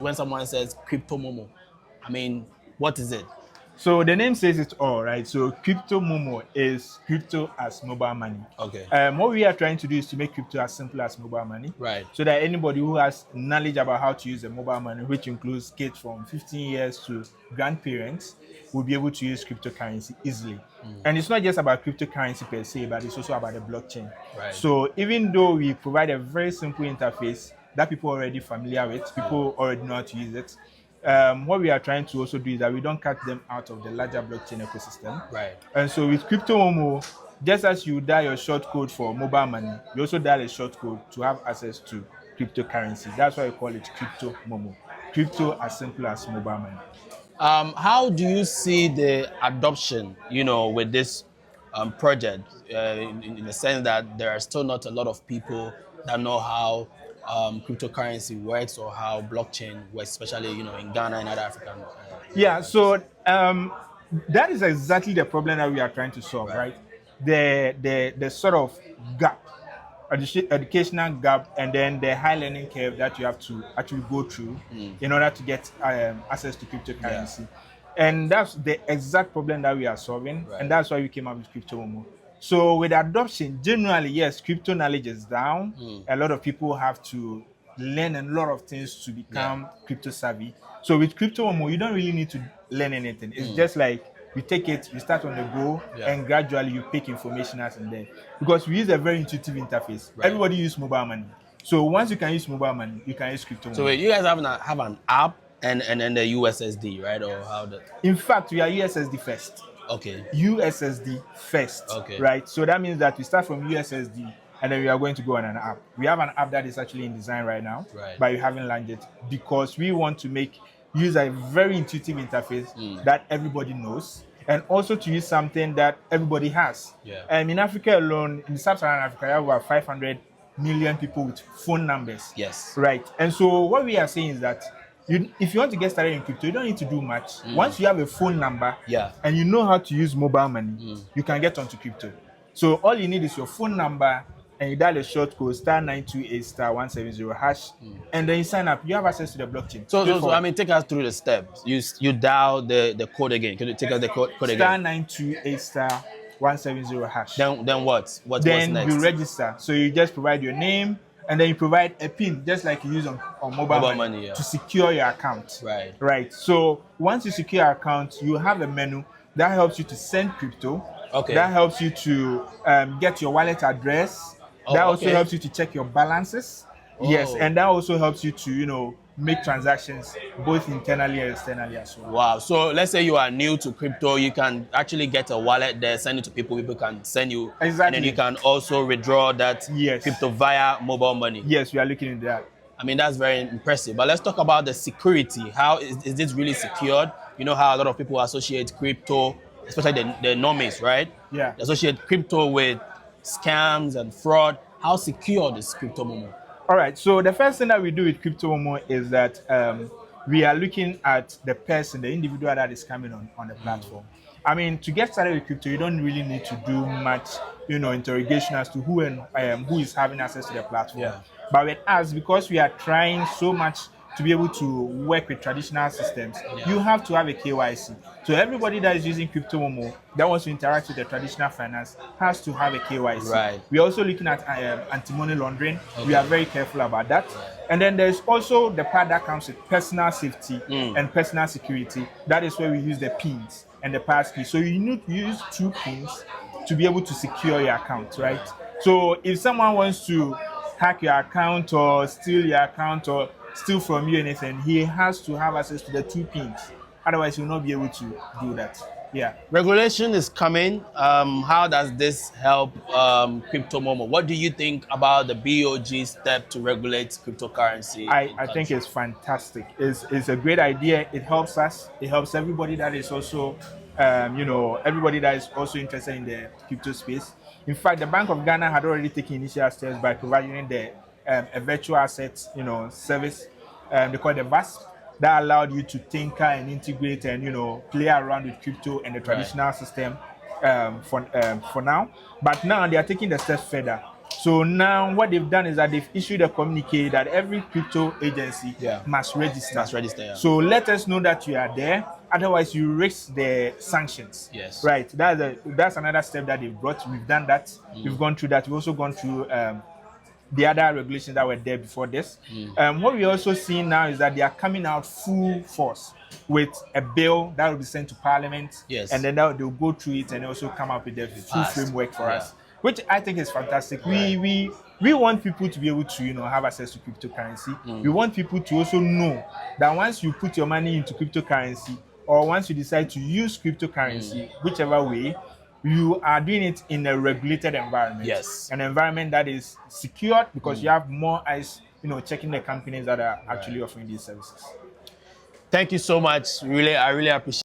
When someone says crypto Momo, I mean, what is it? So the name says it all, right? So Crypto Momo is crypto as mobile money. Okay. What we are trying to do is to make crypto as simple as mobile money, Right. so that anybody who has knowledge about how to use the mobile money, which includes kids from 15 years to grandparents, will be able to use cryptocurrency easily. And it's not just about cryptocurrency per se, but it's also about the blockchain. Right. So even though we provide a very simple interface that people are already familiar with, people already know how to use it, what we are trying to also do is that we don't cut them out of the larger blockchain ecosystem. Right. And so with Crypto Momo, just as you dial your short code for mobile money, you also dial a short code to have access to cryptocurrency. That's why we call it Crypto Momo. Crypto as simple as mobile money. How do you see the adoption, with this project, in the sense that there are still not a lot of people that know how cryptocurrency works or how blockchain works, especially, in Ghana and other African Yeah, countries? so that is exactly the problem that we are trying to solve, Right. right? The sort of gap, educational gap, and then the high learning curve that you have to actually go through in order to get access to Yeah. cryptocurrency. And that's the exact problem that we are solving, Right. and that's why we came up with Crypto Momo. So with adoption, generally, yes, crypto knowledge is down. A lot of people have to learn a lot of things to become crypto savvy. So with Crypto Momo, you don't really need to learn anything. It's just like you take it, you start on the go, Yeah. and gradually you pick information as and there. Because we use a very intuitive interface. Right. Everybody use mobile money. So once you can use mobile money, you can use Crypto So Momo. wait, you guys have an app and then the USSD, right? Or how the In fact, we are USSD first. Okay. USSD first, Okay. right? So that means that we start from USSD and then we are going to go on an app. We have an app that is actually in design right now, Right. but we haven't launched it because we want to use a very intuitive interface that everybody knows, and also to use something that everybody has. Yeah. In Africa alone, in sub-Saharan Africa, we have about 500 million people with phone numbers. Yes. Right. And so what we are saying is that if you want to get started in crypto, you don't need to do much. Once you have a phone number Yeah. and you know how to use mobile money, you can get onto crypto. So all you need is your phone number and you dial a short code *928*170#, and then you sign up. You have access to the blockchain. So I mean, take us through the steps. You dial the code again. Can you take us the code again? *928*170#. Then what? What's Then next? you register. So you just provide your name and then you provide a PIN, just like you use on mobile money, yeah. to secure your account. Right. Right. So once you secure your account, you have a menu that helps you to send crypto. Okay. That helps you to get your wallet address. Oh, That also okay. helps you to check your balances. Yes, Oh. and that also helps you to make transactions both internally and externally as well. Wow. So let's say you are new to crypto, you can actually get a wallet there, send it to people. People can send you, Exactly. and then you can also withdraw that Yes. crypto via mobile money. Yes, we are looking into that. I mean, that's very impressive. But let's talk about the security. How is this really secured? You know how a lot of people associate crypto, especially the normies, right? Yeah. They associate crypto with scams and fraud. How secure is Crypto Momo? All right. So the first thing that we do with Crypto Momo is that we are looking at the person, the individual that is coming on the platform. I mean, to get started with crypto, you don't really need to do much, interrogation as to who is having access to the platform. Yeah. But with us, because we are trying so much to be able to work with traditional systems, you have to have a KYC. So everybody that is using Crypto Momo that wants to interact with the traditional finance has to have a KYC. Right. We're also looking at anti-money laundering. Okay. We are very careful about that. And then there's also the part that comes with personal safety and personal security. That is where we use the pins and the passkey. So you need to use 2 pins to be able to secure your account, right? So if someone wants to hack your account or steal your account or steal from you anything, he has to have access to the 2 pins. Otherwise, he will not be able to do that. Yeah. Regulation is coming. How does this help Crypto Momo? What do you think about the BOG step to regulate cryptocurrency? I think it's fantastic. It's a great idea. It helps us. It helps everybody that is also, everybody that is also interested in the crypto space. In fact, the Bank of Ghana had already taken initial steps by providing a virtual assets, service. They call it the VASP, that allowed you to tinker and integrate and play around with crypto and the traditional system for now. But now they are taking the steps further. So now what they've done is that they've issued a communique that every crypto agency Yeah. must register. Must register, yeah. So let us know that you are there. Otherwise, you risk the sanctions. Yes. Right. That's another step that they've brought. We've done that. We've gone through that. We've also gone through the other regulations that were there before this. What we're also seeing now is that they are coming out full force with a bill that will be sent to Parliament. Yes. And then they'll go through it and also come up with the full Fast. framework for Yeah. us, which I think is fantastic. Right. We want people to be able to have access to cryptocurrency. We want people to also know that once you put your money into cryptocurrency, or once you decide to use cryptocurrency, whichever way, you are doing it in a regulated environment. Yes. An environment that is secured because you have more eyes, checking the companies that are actually offering these services. Thank you so much. I really appreciate